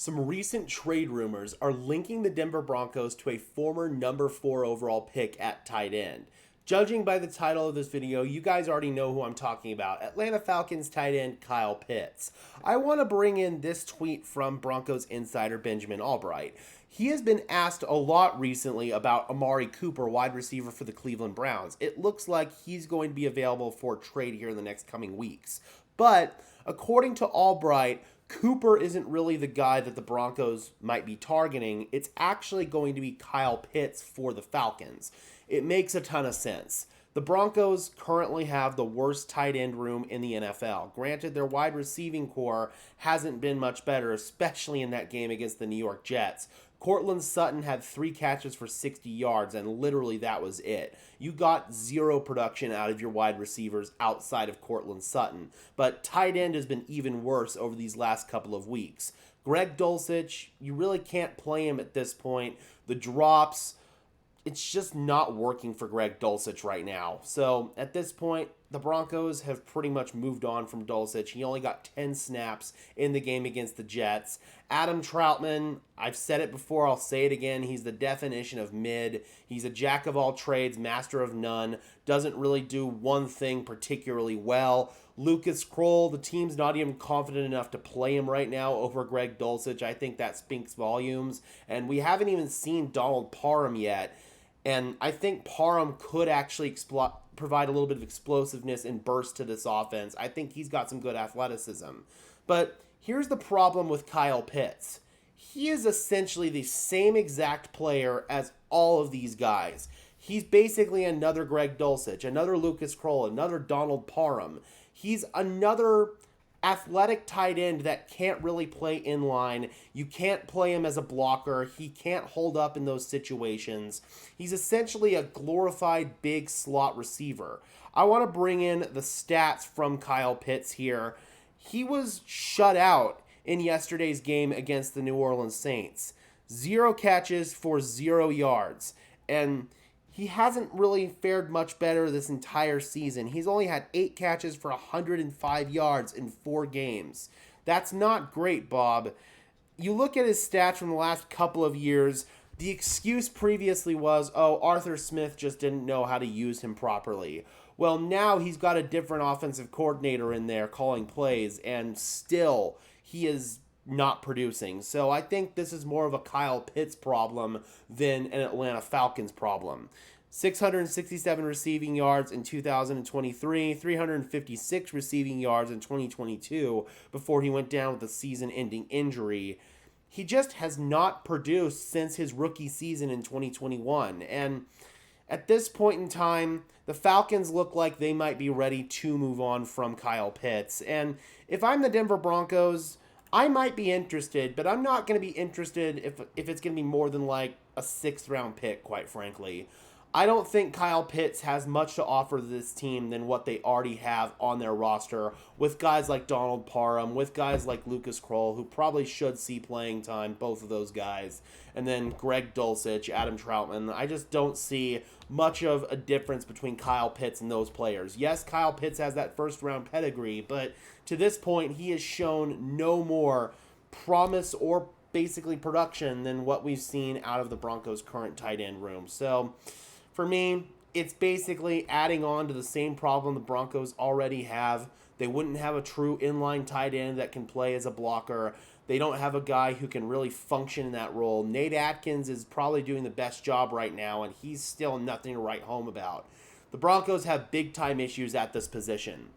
Some recent trade rumors are linking the Denver Broncos to a former number 4 overall pick at tight end. Judging by the title of this video, you guys already know who I'm talking about. Atlanta Falcons tight end Kyle Pitts. I want to bring in this tweet from Broncos insider Benjamin Albright. He has been asked a lot recently about Amari Cooper, wide receiver for the Cleveland Browns. It looks like he's going to be available for trade here in the next coming weeks. But according to Albright, Cooper isn't really the guy that the Broncos might be targeting. It's actually going to be Kyle Pitts for the Falcons. It makes a ton of sense. The Broncos currently have the worst tight end room in the NFL. Granted, their wide receiving core hasn't been much better, especially in that game against the New York Jets. Courtland Sutton had 3 catches for 60 yards, and literally that was it. You got zero production out of your wide receivers outside of Courtland Sutton. But tight end has been even worse over these last couple of weeks. Greg Dulcich, you really can't play him at this point. The drops, it's just not working for Greg Dulcich right now. So at this point, the Broncos have pretty much moved on from Dulcich. He only got 10 snaps in the game against the Jets. Adam Troutman, I've said it before, I'll say it again. He's the definition of mid. He's a jack of all trades, master of none. Doesn't really do one thing particularly well. Lucas Kroll, the team's not even confident enough to play him right now over Greg Dulcich. I think that speaks volumes. And we haven't even seen Donald Parham yet. And I think Parham could actually provide a little bit of explosiveness and burst to this offense. I think he's got some good athleticism. But here's the problem with Kyle Pitts. He is essentially the same exact player as all of these guys. He's basically another Greg Dulcich, another Lucas Kroll, another Donald Parham. He's another athletic tight end that can't really play in line. You can't play him as a blocker. He can't hold up in those situations. He's essentially a glorified big slot receiver. I want to bring in the stats from Kyle Pitts here. He was shut out in yesterday's game against the New Orleans Saints. 0 catches for 0 yards. And he hasn't really fared much better this entire season. He's only had 8 catches for 105 yards in 4 games. That's not great, Bob. You look at his stats from the last couple of years, the excuse previously was, Arthur Smith just didn't know how to use him properly. Well, now he's got a different offensive coordinator in there calling plays, and still he is not producing. So I think this is more of a Kyle Pitts problem than an Atlanta Falcons problem. 667 receiving yards in 2023, 356 receiving yards in 2022 before he went down with a season-ending injury. He just has not produced since his rookie season in 2021. And at this point in time, the Falcons look like they might be ready to move on from Kyle Pitts. And if I'm the Denver Broncos, I might be interested, but I'm not going to be interested if it's going to be more than like a 6th round pick, quite frankly. I don't think Kyle Pitts has much to offer this team than what they already have on their roster with guys like Donald Parham, with guys like Lucas Kroll, who probably should see playing time, both of those guys, and then Greg Dulcich, Adam Troutman. I just don't see much of a difference between Kyle Pitts and those players. Yes, Kyle Pitts has that first-round pedigree, but to this point, he has shown no more promise or basically production than what we've seen out of the Broncos' current tight end room. So for me, it's basically adding on to the same problem the Broncos already have. They wouldn't have a true inline tight end that can play as a blocker. They don't have a guy who can really function in that role. Nate Atkins is probably doing the best job right now, and he's still nothing to write home about. The Broncos have big-time issues at this position.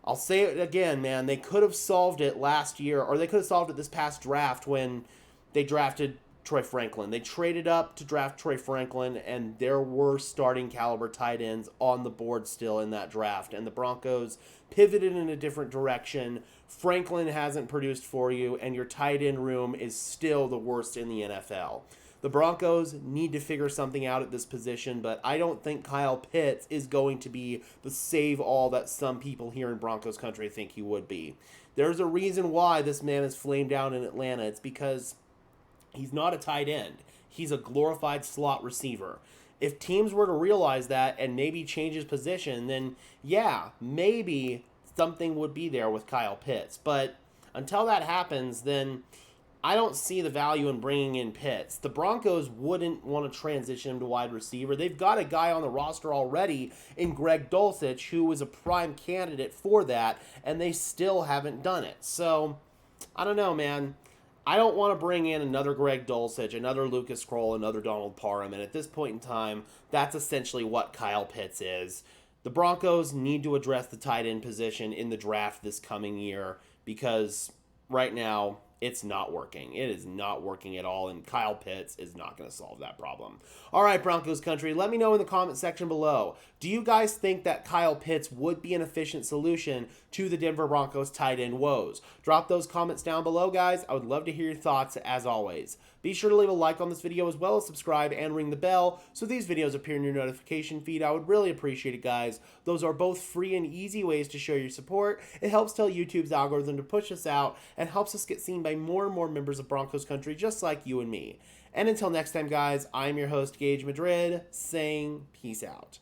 I'll say it again, man. They could have solved it last year, or they could have solved it this past draft when they drafted Troy Franklin. They traded up to draft Troy Franklin, and there were starting caliber tight ends on the board still in that draft. And the Broncos pivoted in a different direction. Franklin hasn't produced for you, and your tight end room is still the worst in the NFL. The Broncos need to figure something out at this position, but I don't think Kyle Pitts is going to be the save-all that some people here in Broncos country think he would be. There's a reason why this man is flamed out in Atlanta. It's because he's not a tight end. He's a glorified slot receiver. If teams were to realize that and maybe change his position, then yeah, maybe something would be there with Kyle Pitts. But until that happens, then I don't see the value in bringing in Pitts. The Broncos wouldn't want to transition him to wide receiver. They've got a guy on the roster already in Greg Dulcich who was a prime candidate for that, and they still haven't done it. So, I don't know, man. I don't want to bring in another Greg Dulcich, another Lucas Kroll, another Donald Parham, and at this point in time, that's essentially what Kyle Pitts is. The Broncos need to address the tight end position in the draft this coming year because right now it's not working. It is not working at all, and Kyle Pitts is not going to solve that problem. All right, Broncos country, let me know in the comment section below. Do you guys think that Kyle Pitts would be an efficient solution to the Denver Broncos tight end woes? Drop those comments down below, guys. I would love to hear your thoughts as always. Be sure to leave a like on this video as well as subscribe and ring the bell so these videos appear in your notification feed. I would really appreciate it, guys. Those are both free and easy ways to show your support. It helps tell YouTube's algorithm to push us out and helps us get seen by more and more members of Broncos country just like you and me. And until next time, guys, I'm your host, Gage Madrid, saying peace out.